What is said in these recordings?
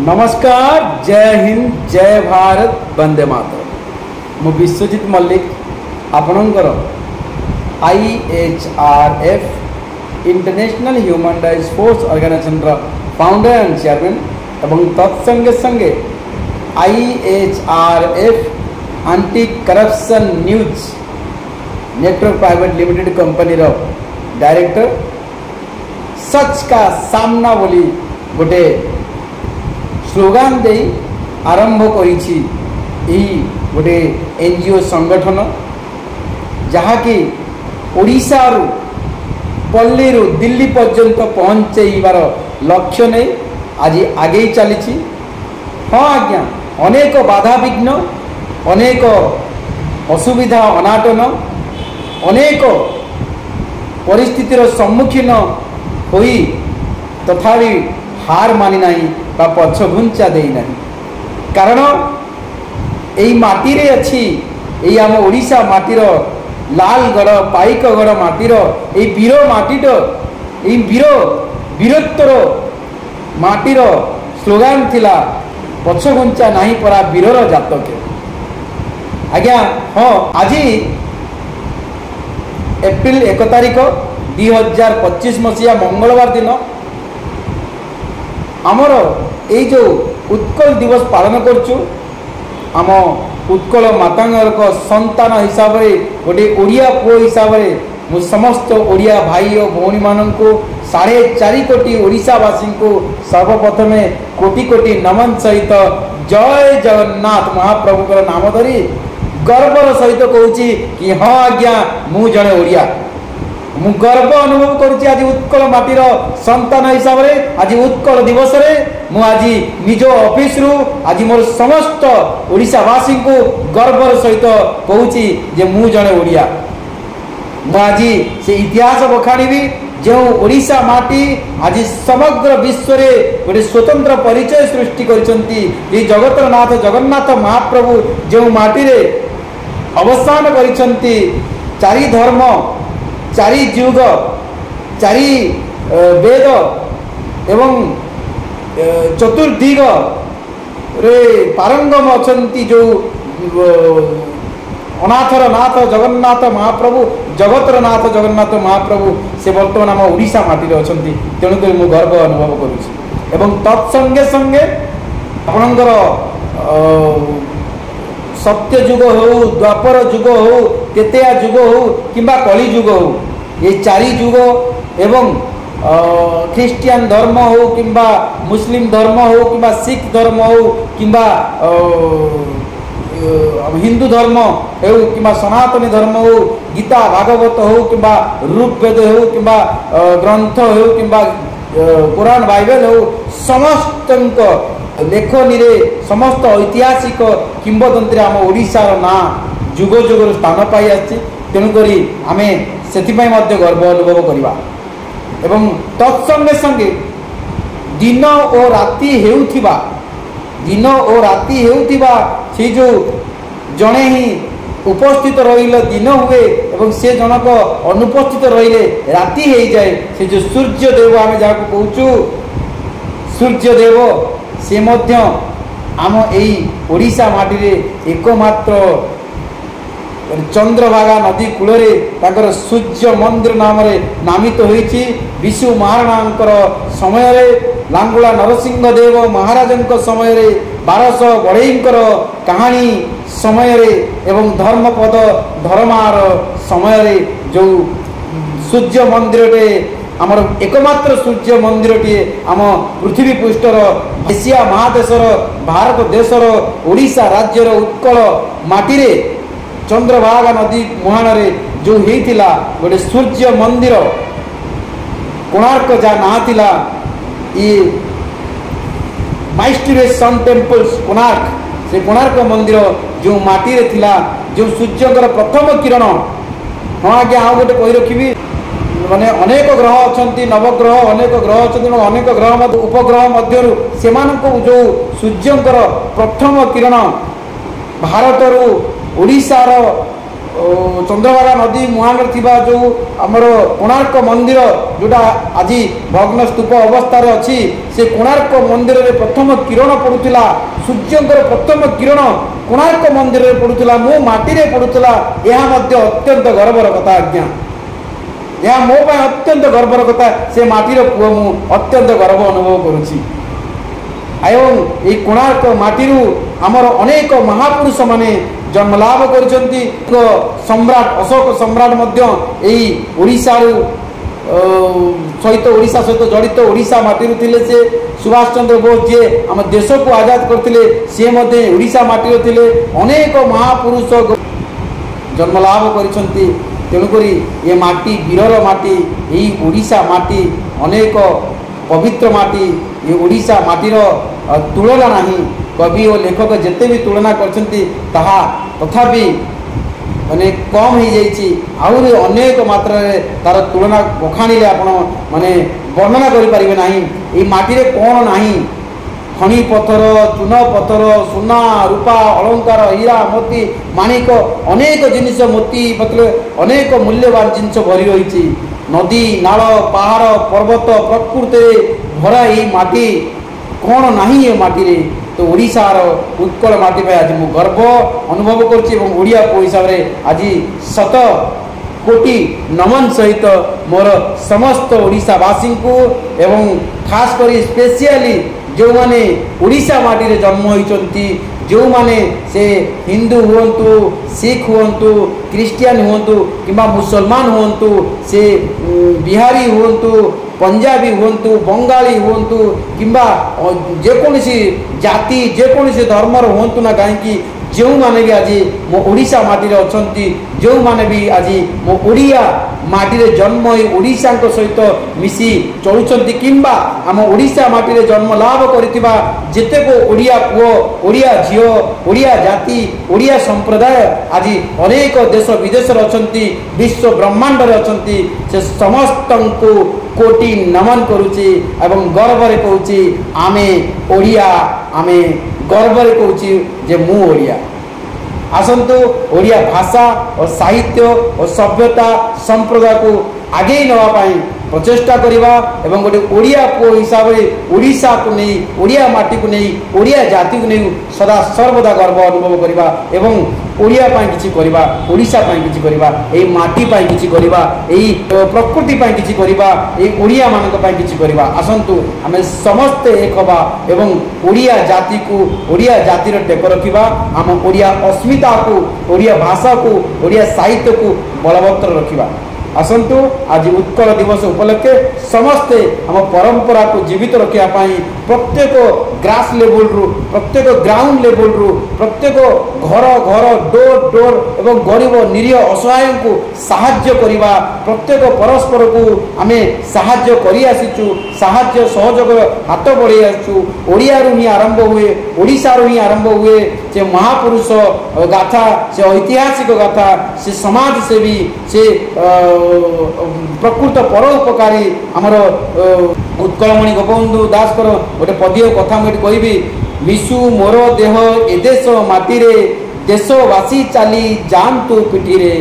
नमस्कार, जय हिंद, जय भारत, वंदे मातरम। मु विश्वजित मल्लिक आपणकर IHRF international human rights force organisation founder and chairman एवं तत्संगे संगे IHRF anti corruption news network private limited company director. Sach Ka Saamna बोली गोटे स्लोगान दे आरंभ करी गोटे एनजीओ संगठन जहाँकि ओडिशा रु पल्ली रु दिल्ली पर्यंत पहुँचाइबार लक्ष्य नहीं आज आगे चली। हाँ आज्ञा, अनेक बाधा विघ्न, अनेक असुविधा अनाटन, अनेक परिस्थितिर सम्मुखीन होई तथापि हार मानी नहीं बा पछ घुंचा दे नहीं। कारण यही माटी रे अच्छी यही आम ओडिशा माटीर लालगढ़ पाइकगढ़ माटीर यही वीर माटीर यही वीरत्वर माटीर स्लोगान थिला पछ घुंचा नहीं परा वीरर जातक। आज्ञा हाँ, आज एप्रिल 1 तारिख 2025 मसीहा मंगलवार दिन आमर ये जो उत्कल दिवस पालन करचु आम उत्कल मातांगर संतान हिसाब से गोटे ओडिया पुओ हिसाब से मु समस्त ओडिया भाई और भौणी मानू 4.5 कोटी ओडिशावासी को सर्वप्रथमे कोटि कोटि नमन सहित जय जगन्नाथ महाप्रभुकर नाम धरी गर्वर सहित कहूँ कि हाँ आज्ञा मु जड़े ओडिया। मु गर्व अनुभव करुच्ची आज उत्कल माटीर संतान हिसाब से आज उत्कल दिवस रे मु आज निज ऑफिस रु आज मोर समस्त ओडिशावासी को गर्वर सहित कहूँ जे मु जड़े ओडिया। मु आज से इतिहास बखाणी जो ओडिशा माटी आज समग्र विश्व रे गोटे स्वतंत्र परिचय सृष्टि करिसंती। जगतर नाथ जगन्नाथ महाप्रभु जो माटी रे अवसान करिसंती, चारि धर्म, चारि युग, चारि वेद एवं चतुर्दिग रे पारंगम अछंती जो अनाथर नाथ जगन्नाथ महाप्रभु, जगतर नाथ जगन्नाथ महाप्रभु से बर्तमान आम ओडिशा माटी रे अछंती। तेणुक मु गर्व अनुभव करुछि एवं तत्संगे संगे आपणकर सत्य युग हो, द्वापर युग हो, तेतेया युग हो किंबा कली युग हो, ये चारि युग एवं ख्रिस्टियन धर्म हो किंबा मुस्लिम धर्म हो किंबा सिख धर्म हो किंबा हिंदू धर्म हो किंबा सनातनी धर्म हो, गीता भागवत हो किंबा ऋग्वेद हो किंबा ग्रंथ हो किंबा कुरान बाइबल हो, समस्त लेखनी रे समस्त ऐतिहासिक किंबदंती आम ओडिशार ना जुग जुगर स्थान पाई आछि। तेणुक आम से गर्व अनुभव करवा एवं तत्संगे संगे दिन और राति हेउथिबा से जो जड़े ही उपस्थित रहिले दिन हुए एवं से जनक अनुपस्थित रहिले राति हो जाए। से जो सूर्य देव आम जहाँ कहूँ सूर्य देव से मध्य आम यही ओडिशा माटी रे एकमात्र चंद्रभागा नदी कूल ताकर सूर्य मंदिर नाम नामित होईची। विशु महाराणांकर समय रे, लांगुला नरसिंह देव महाराजंक समय रे, 1200 बढ़ईंकर कहानी समय रे एवं धर्मपद धर्मार समय रे जो सूर्य मंदिर रे आमर एकमात्र सूर्य मंदिर टी आम पृथ्वी पृष्ठर एशिया महादेशर भारत देशर ओडिशा राज्यर उत्कल माटी रे चंद्रभागा नदी मुहाण रे जो हेतिला गोटे सूर्य मंदिर कोणार्क जा ना थिला ये माइस्टीरियस सन टेम्पल्स कोणार्क, से कोणार्क मंदिर जो माटी रे थिला जो सूर्यकर प्रथम किरण। हाँ आज्ञा आ गोटे कही रखी माने अनेक ग्रह अच्छा नवग्रह अनेक ग्रह अच्छा अनेक ग्रह उपग्रह मध्य से जो सूर्यंकर प्रथम किरण भारत ओडिशार चंद्रभागा नदी मुहांग जो आमर कोणार्क मंदिर जोटा आज भग्न स्तूप अवस्था अच्छी से कोणार्क मंदिर में प्रथम किरण पड़ूला सूर्यंकर प्रथम किरण कोणार्क मंदिर में पड़ूला मो माटी पड़ूला यह अत्यंत गर्वर कथा आज्ञा यह मो अत्यंत गर्वर कथा से माटीर पुओ मु अत्यंत गर्व अनुभव करुच्ची एवं ये कोणार्क माटी आमर अनेक महापुरुष माने जन्मलाभ करछंती सम्राट अशोक सम्राट ओडिशा सहित ओडिशा सहित जड़ित ओडिशा माटी थिले से सुभाष चंद्र बोस जे आम देश को आजाद करथिले से मध्य ओडिशा माटी थिले अनेक महापुरुष जन्मलाभ करछंती तेणुकरी ये माटी वीरर माटी यही ओडिशा माटी अनेक पवित्र माटी ये ओडिशा माटीर तुलना नहीं कवि और लेखक जिते भी तुलना करछंती ताहा तथापि माने कम हो जाइए आहरी अनेक मात्रा तार तुलना बखाणिले आपण माने वर्णना करें ना ये माटी कौन ना खनि पत्थर चून पत्थर सुना रूपा अलंकार हीरा मोती माणिक अनेक जिनिस मोती मतलब अनेक मूल्यवान जिनिस भरी रही नदी नाल पहाड़ पर्वत प्रकृति भरा ये माटी कौन ना ये माटी रे तो ओडिशार उत्कल माटी पे आज मु गर्व अनुभव करिया पुओ हिसाब से आज 100 कोटी नमन सहित मोर समस्त ओडिशावासी को एवं खास करी स्पेशली जो माने ओडिशा माटी रे जन्म होइचंती जो माने से हिंदू हुंतु सिख हुंतु क्रिश्चियन हुंतु किंबा मुसलमान हुंतु से बिहारी हुंतु पंजाबी हुंतु बंगाली हुंतु किंबा जेकोसी जाति जेकोसी धर्मर हुंतु ना कहीं जो माने भी आज मो ओडिशा माटी रे अछंती जो माने भी आज मो ओडिया माटी रे जन्म होई ओडिशा को सहित मिसी चलुचंती किंबा हम ओडिशा माटी रे जन्म लाभ करितिबा जेते को ओडिया पुओ ओडिया झियो ओडिया जाति ओडिया संप्रदाय आज अनेक देश विदेश रे अछंती विश्व ब्रह्मांड रे अछंती से समस्त को कोटि नमन करुची एवं गर्व रे कहूची आमे ओडिया आमे गर्व रे कहूची जे मु ओडिया आसंतु ओडिया भाषा और साहित्य और सभ्यता संप्रदाय को आगे नवाई प्रचेष्टा करवा एवं गोटे ओडिया पुओ हिसाब से ओडिशा को नहीं ओडिया माटी को नहीं ओडिया जाति को नहीं सदा सर्वदा गर्व अनुभव करवा एवं ओडिया पाई किछि करवा ओडिशा पाई किछि करवा ए माटी पाई किछि करवा ए प्रकृति पाई किछि करवा ए ओडिया मानक पाई किछि करवा आसंतु आमे समस्त एक हवा एवं ओडिया जाति को ओडिया जातिर टेक रखिबा आम ओडिया अस्मिता को ओडिया भाषा को ओडिया साहित्य को बलवत्तर रखिबा आसंतु आज उत्कल दिवस उपलक्षे समस्ते आम परंपरा को जीवित रखापी प्रत्येक ग्रास लेवल रु प्रत्येक ग्राउंड लेवल रु प्रत्येक घर घर डोर डोर एवं गरीब निरीह असहाय को साहाय्य करवा प्रत्येक परस्पर को आम साहाय्य करी आसीचु साहाय्य सहयोग हाथ बढ़े आसचु ओडिया रु ही आरंभ हुए ओडिशा रु ही आरंभ हुए से महापुरुष गाथा से ऐतिहासिक गाथा से समाज सेवी से प्रकृत परोपकारी आमर उत्कलमणि गोपबंधु दास गोटे पदीय कथा मुझे कहबी मिशु मोर देह ए देश माटी रे देशवासी चली जातु पिठी रे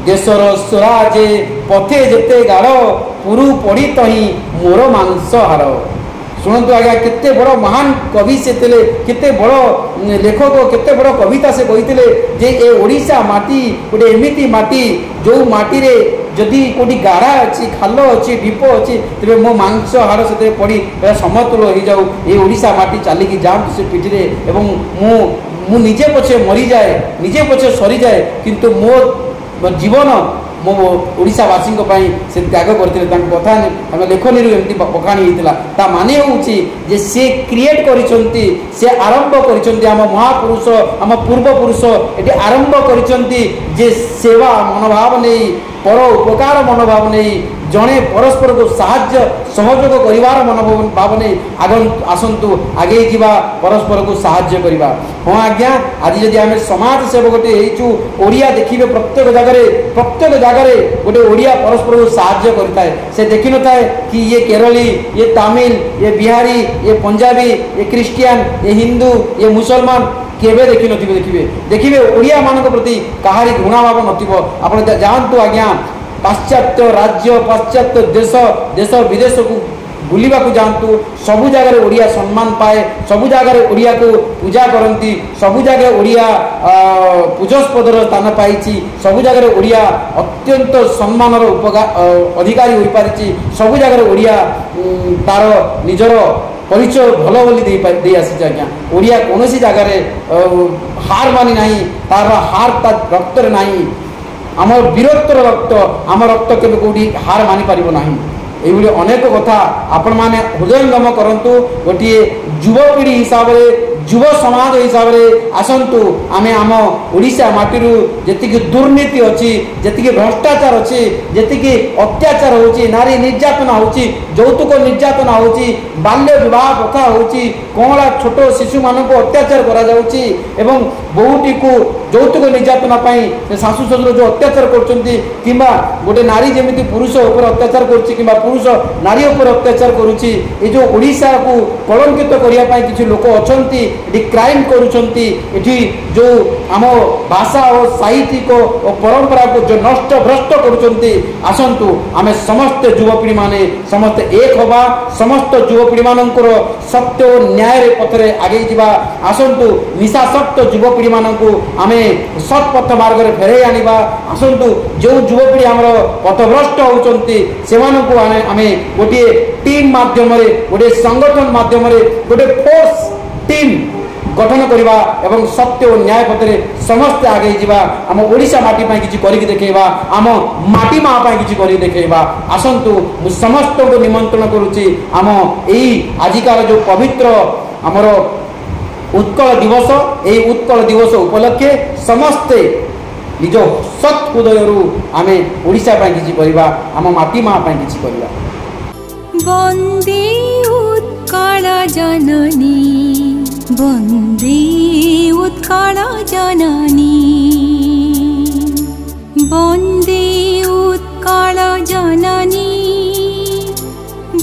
देशर स्वराजे पथे जेते गाढ़ पुरु पड़ी तही मोर मांस हार शुणु आज्ञा केते बड़ महान कवि से थे केते बड़ लेखक केते बड़ कविता से कही जे ए ओडिशा माटी गोटे एमिति माटी जो माटी रे जदि कोटी गाढ़ा अच्छी खाल अच्छी ढीप अच्छी तेरे मो मांस हाड़ से पड़ी समतुल हो जाऊ ये ओडिशा माटी चलिकी जातु से पिठी एवं मु निजे पछे मरी जाए निजे पछे सरी जाए किंतु मो जीवन मो ओडिशावासी से त्याग करते कथा आम लेखनी एमती बखाणी होता माने हूँ से क्रिएट करिसंती से आरंभ करिसंती आम महापुरुष आम पूर्वपुरुष ये आरंभ करिसंती जे सेवा मनोभाव नहीं पर उपकार मनोभाव नहीं जड़े परस्पर को साहाय्य सहयोग करिवार मनोभाव नहीं आसंतु आगे जा परस्पर को साहाय्य करवा हाँ आज्ञा आज जदि आम समाज सेवक हो ओडिया देखिए प्रत्येक जगह गोटे ओडिया परस्पर को साहाय्य करता है। से देखि न थाए कि ये केरली, ये तमिल, ये बिहारी, ये पंजाबी, ये क्रिश्चियन, ये हिंदू, ये मुसलमान केवे देखि नथिबे देखिए ओडिया मान प्रति कहारी घृणा भाव नथिबो। आपण जानतु आज्ञा पाश्चात्य राज्य, पाश्चात्य देश विदेश को बुलिबा को जानतु, सबु जगह ओडिया सम्मान पाए, सबु जगह ओडिया को पूजा करती, सबु जगह ओडिया पूजस्पदर स्थान पाई, सबु जगह ओडिया अत्यंत सम्मानर अधिकारी हो पारिछि, सबु जगह ओडिया तार निजर परिचय भल बोली आसी आज्ञा। ओडिया कौन जगार हार मानी ना, तार हार तार रक्त ना, आम वीरत्वर रक्त, आम रक्त केवे कौटी हार मानि पारिबो नाही। ये अनेक कथा आपण मैंने हृदयंगम करंतु। गोटे युवपीढ़ी हिसाब से, युव समाज हिसाब से आसतु आमे आम ओडिशा माटी जी दुर्नीति अच्छी, जी भ्रष्टाचार अच्छी, जी अत्याचार होची, नारी निर्यातना होची, यौतुक निर्यातना होची, बाल्य विवाह प्रथा होची, कमला छोट शिशु मानक अत्याचार करा जाउची एवं बहुटी को यौतुक निर्यातना पाई शाशु शशुर जो अत्याचार करछंती, किंबा गोटे नारी जेमिति पुरुष उपर अत्याचार करछि, किंबा पुरुष नारी उपर अत्याचार करुछि, ए जो ओडिशा को कलंकित करिया पाई किछि लोक अछंती, एटी क्राइम करुछंती, एटी जो आम भाषा और साहित्यिक और परंपरा को जो नष्ट भ्रष्ट करुछंती। आसंतु आमे समस्त युवपीढ़ी माने समस्त एक होबा, समस्त युवपीढ़ी मानकर सत्य और न्याय पथरे आगे जीवा। आसंतु निशासक्त युवपीढ़ी मानकु आमे सत्पथ मार्ग रे फेरे आनिबा। आसंतु जो युवपीढ़ी हमर पथभ्रष्ट होउचंती सेमानकु आमे गोटे टीम माध्यम रे, गोटे संगठन माध्यम रे, गोटे फोर्स टीम गठन करवा एवं सत्य और न्याय पथरे समस्त आगे जीवा। आम ओडिशा माटी पाई किछि करिक देखेबा, आम माटी मा पाई किछि करिक देखेबा। आसंतु मु समस्त को निमंत्रण करूछि आम एई आजिकार जो पवित्र आमर उत्कल दिवस, एई उत्कल दिवस उपलक्षे समस्ते निज सत् हृदयरु आमे ओडिशा पाई किछि करिबा, आम माटी मा पाई किछि करिबा। वन्दे उत्कल जननी, वन्दे उत्कल जननी, वन्दे उत्कल जननी,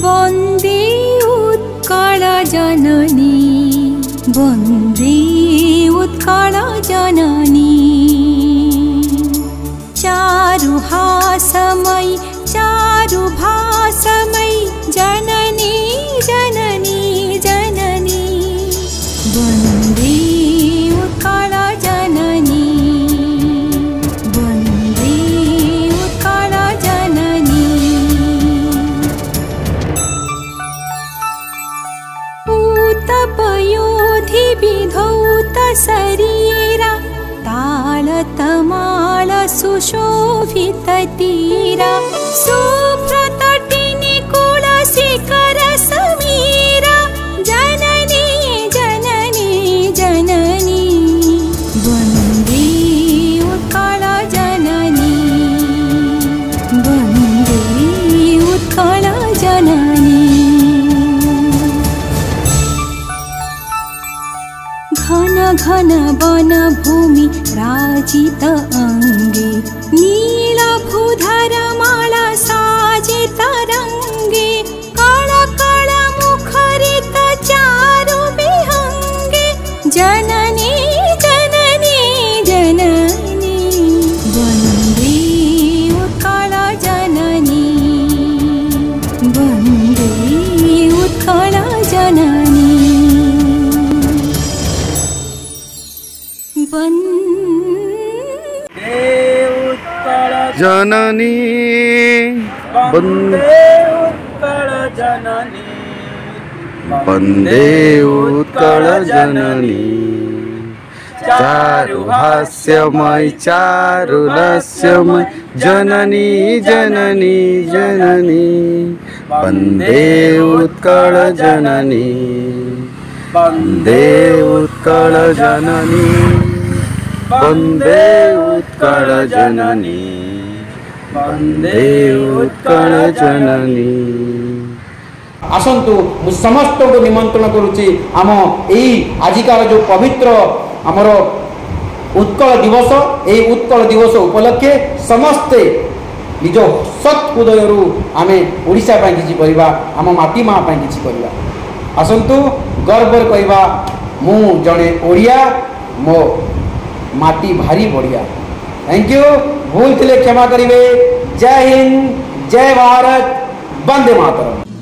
वन्दे उत्कल जननी, वन्दे उत्कल जननी। चारुहासमयी चारुभासमयी जननी जननी जननी, वन्दे उत्कल जननी, वन्दे उत्कल जननी। पूतपयोधि विधौत शरीरा, तालतमाल सुशोभित तीरा, शुभ्रतटिनी कुलशिखर समीरा, जननी जननी जननी, वन्दे उत्कल जननी, वन्दे उत्कल जननी। घन घन वन भूमि राजित अंगे, नीलभूधर माला साजित रंगे, कळ कळ मुखरित चारु विहंगे, जननी जननी जननी, वन्दे उत्कल जननी, वन्दे उत्कल जननी। जननी वन्दे उत्कल जननी, वन्दे उत्कल जननी। चारुहास्यमयी चारुरस्यमयी जननी जननी जननी, वन्दे उत्कल जननी, वन्दे उत्कल जननी, वन्दे उत्कल जननी, वन्दे उत्कल जननी। आसंतु मु समस्त को निमंत्रण करुछि आम एई आजिकार जो पवित्र आमर उत्कल दिवस ए उत्कल दिवस उपलक्षे समस्ते निज सत् हृदय आम ओडिशा किसी करवा आम माटी माँ किसी करवा आसतु गर्व कहवा मु जड़े ओडिया मो माटी भारी बढ़िया। Thank you. भूल थे क्षमा करेंगे। जय हिंद, जय भारत, वंदे मातरम।